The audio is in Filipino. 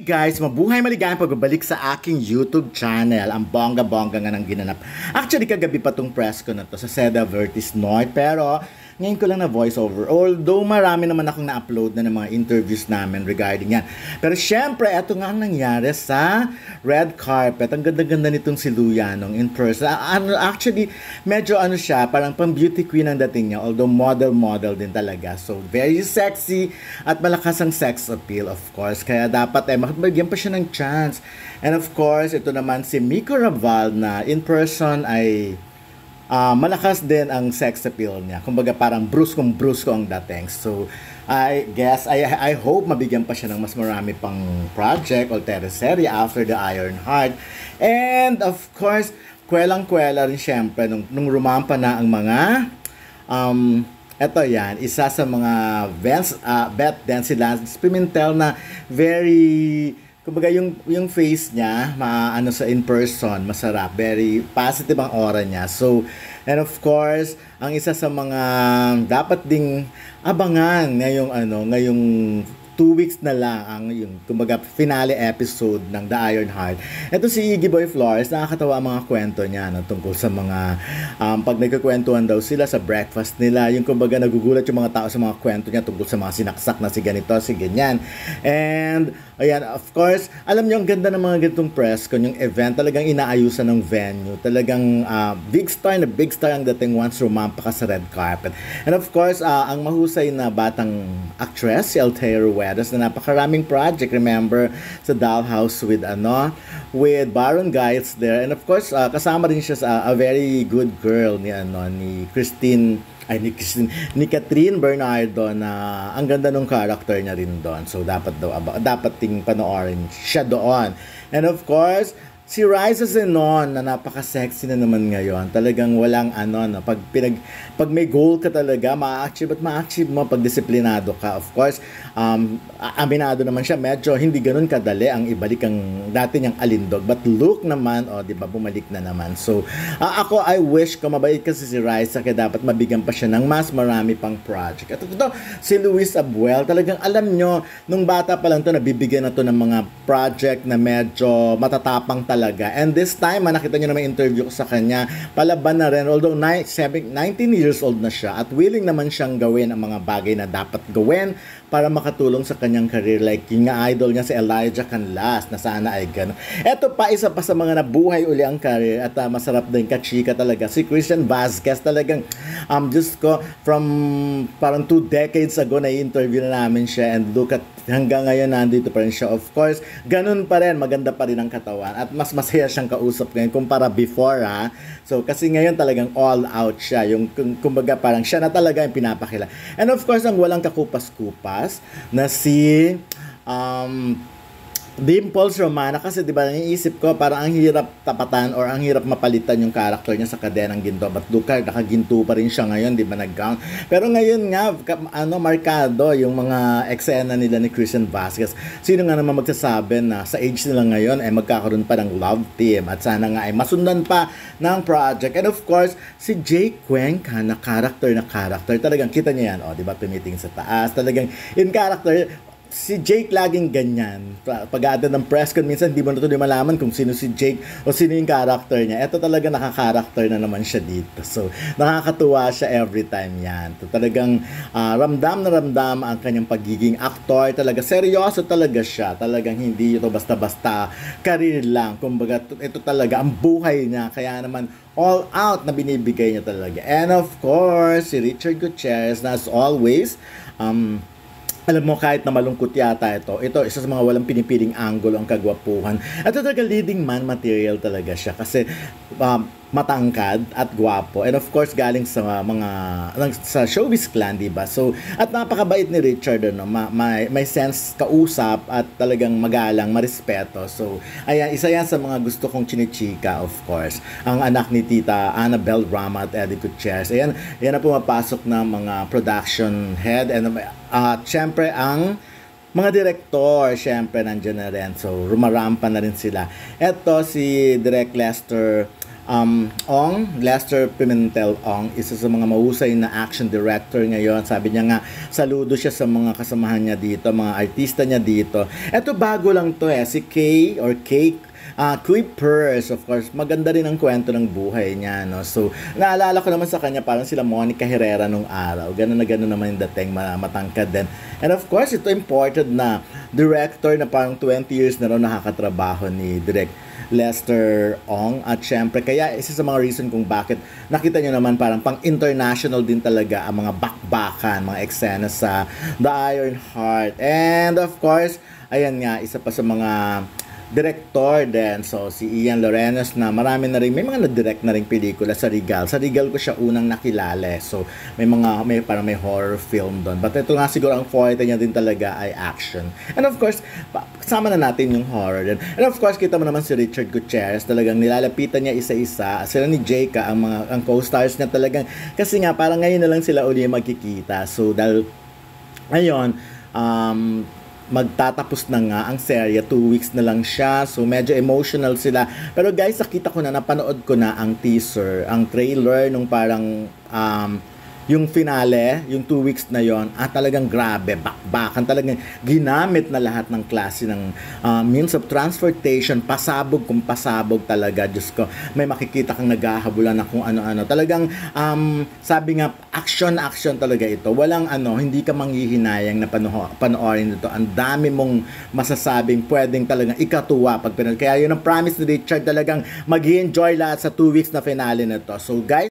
Guys, mabuhay maligayang pagbabalik sa aking YouTube channel. Ang bongga-bongga nga ng ginanap. Actually, kagabi pa tong press ko na to sa Seda Vertis North. Pero, ngayon ko lang na voiceover. Although, marami naman akong na-upload na ng mga interviews namin regarding yan. Pero, syempre, eto nga ang nangyari sa red carpet. Ang ganda-ganda nitong si Luyanong in person. Actually, medyo siya, parang pang beauty queen ang dating niya. Although, model din talaga. So, very sexy at malakas ang sex appeal, of course. Kaya dapat bigyan pa siya ng chance. And of course, ito naman si Miko Raval na in person ay malakas din ang sex appeal niya. Kumbaga parang bruskong-brusko ang dating. So, I guess, I hope mabigyan pa siya ng mas marami pang project o teleserye after the Iron Heart. And of course, kwelang-kwela rin syempre nung rumampa na ang mga eto yan, isa sa mga Beth Dancy Lance Pimentel na very, kumbaga yung face niya, sa in person, masarap, very positive ang aura niya. So, and of course, ang isa sa mga dapat ding abangan ngayong 2 weeks na lang ang yung kumbaga finale episode ng The Iron Heart. Ito si Iggy Boy Flores, nakakatawa ang mga kwento niya tungkol sa mga pag nagkukwentuhan daw sila sa breakfast nila, yung kumbaga nagugulat yung mga tao sa mga kwento niya tungkol sa mga sinaksak na si ganito, si ganyan. And ayan, of course, alam niyo ang ganda ng mga ganitong press con, yung event talagang inaayusan ng venue. Talagang big star ang dating once rumampa ka sa red carpet. And of course, ang mahusay na batang actress, si Altair Ruedas, na napakaraming project, remember, sa Dollhouse with Baron Giles there. And of course, kasama rin siya sa a very good girl ni Catherine Bernardo, na ang ganda ng character niya rin doon. So dapat ting panoorin siya doon. And of course, si Raisa Zenon na napaka-sexy na naman ngayon. Talagang walang pag may goal ka talaga, ma-achieve mo pag disiplinado ka. Of course, aminado naman siya, medyo hindi ganun kadali ang ibalik ang dati niyang alindog. But look naman, di ba, bumalik na naman. So, ako, I wish ko mabait kasi si Raisa, kaya dapat mabigyan pa siya ng mas marami pang project. At ito, si Luis Abuel, talagang alam nyo, nung bata pa lang to, nabibigyan na to ng mga project na medyo matatapang talaga. And this time, nakita nyo naman interview ko sa kanya, palaban na rin, although 19 years old na siya, at willing naman siyang gawin ang mga bagay na dapat gawin para makatulong sa kanyang career. Like yung idol niya si Elijah Canlas, na sana ay gano'n. Eto pa, isa pa sa mga nabuhay uli ang career at masarap din kachika talaga, si Christian Vazquez. Talagang Diyos ko, from parang 2 decades ago na i-interview na namin siya, and look at hanggang ngayon nandito pa rin siya. Of course, ganun pa rin, maganda pa rin ang katawan at mas masaya siyang kausap ngayon kumpara before. So kasi ngayon talagang all out siya, yung kumbaga parang siya na talaga yung pinapakila. And of course, ang walang kakupas-kupas na si Dimples Romana, kasi diba naiisip ko parang ang hirap tapatan or ang hirap mapalitan yung character niya sa Kadenang Ginto. But look, nakaginto pa rin siya ngayon, diba, nag-gown. Pero ngayon nga, markado yung mga eksena nila ni Christian Vazquez. Sino nga naman magsasabi na sa age nila ngayon ay magkakaroon pa ng love team at sana nga ay masundan pa ng project. And of course, si Jay Cuenca na character, talagang kita niya yan, diba, tumiting sa taas, talagang in character. Si Jake laging ganyan. Pag-aada ng press con, minsan di mo na ito malaman kung sino si Jake o sino yung character niya. Ito talaga nakaka-character na naman siya dito. So, nakakatuwa siya every time yan. Ito talagang ramdam na ramdam ang kanyang pagiging aktor. Talaga, seryoso talaga siya. Talagang hindi ito basta-basta career lang. Kumbaga, ito talaga ang buhay niya. Kaya naman, all out na binibigay niya talaga. And of course, si Richard Gutierrez, na as always, alam mo, kahit na malungkot yata ito isa sa mga walang pinipiling angulo ang kagwapuhan. At ito talaga leading man material talaga siya kasi matangkad at gwapo. And of course, galing sa sa showbiz clan, diba? So, at napakabait ni Richard, may sense kausap at talagang magalang, marespeto. So, ayan, isa yan sa mga gusto kong chinichika, of course. Ang anak ni Tita Annabel Rama at Eddie Gutierrez. Ayan na pumapasok na mga production head, and syempre ang mga direktor, syempre nandiyan na rin. So, rumarampa na rin sila. Eto si Direk Lester Lester Pimentel Ong, isa sa mga mahusay na action director ngayon. Sabi niya nga, saludo siya sa mga kasamahan niya dito, mga artista niya dito. Eto bago lang to si Kay or Kay Kuipers, of course, maganda rin ang kwento ng buhay niya, no? So, naalala ko naman sa kanya, parang sila Monica Herrera nung araw. Ganun na ganun naman yung dating, matangkad din. And of course, ito imported na director na parang 20 years na rin nakakatrabaho ni Direk Lester Ong. At syempre, kaya isa sa mga reason kung bakit nakita nyo naman parang pang-international din talaga ang mga bakbakan, mga eksena sa The Iron Heart. And of course, ayan nga, isa pa sa mga director din. So, si Ian Lorenos na marami na rin, may mga na-direct na rin pelikula sa Regal. Sa Regal ko siya unang nakilala. So, parang may horror film doon. But ito nga siguro ang forte niya din talaga ay action. And of course, kasama na natin yung horror din. And of course, kita mo naman si Richard Gutierrez. Talagang nilalapitan niya isa-isa. Sila ni Jayka, ang co-stars niya talagang. Kasi nga, parang ngayon na lang sila uli magkikita. So, dahil, ayun, magtatapos na nga ang serye, 2 weeks na lang siya, so medyo emotional sila. Pero guys, nakita ko na, napanood ko na ang teaser, ang trailer nung parang yung finale, yung 2 weeks na yon, talagang grabe, bakbakan, talagang ginamit na lahat ng klase ng means of transportation, pasabog kung pasabog talaga, Diyos ko, may makikita kang naghahabulan na kung ano-ano, talagang sabi nga, action talaga ito, walang hindi ka manghihinayang na panoorin ito, ang dami mong masasabing pwedeng talagang ikatuwa pag pinanood, kaya yun ang promise ni Richard, talagang mag-enjoy lahat sa 2 weeks na finale na to. So guys,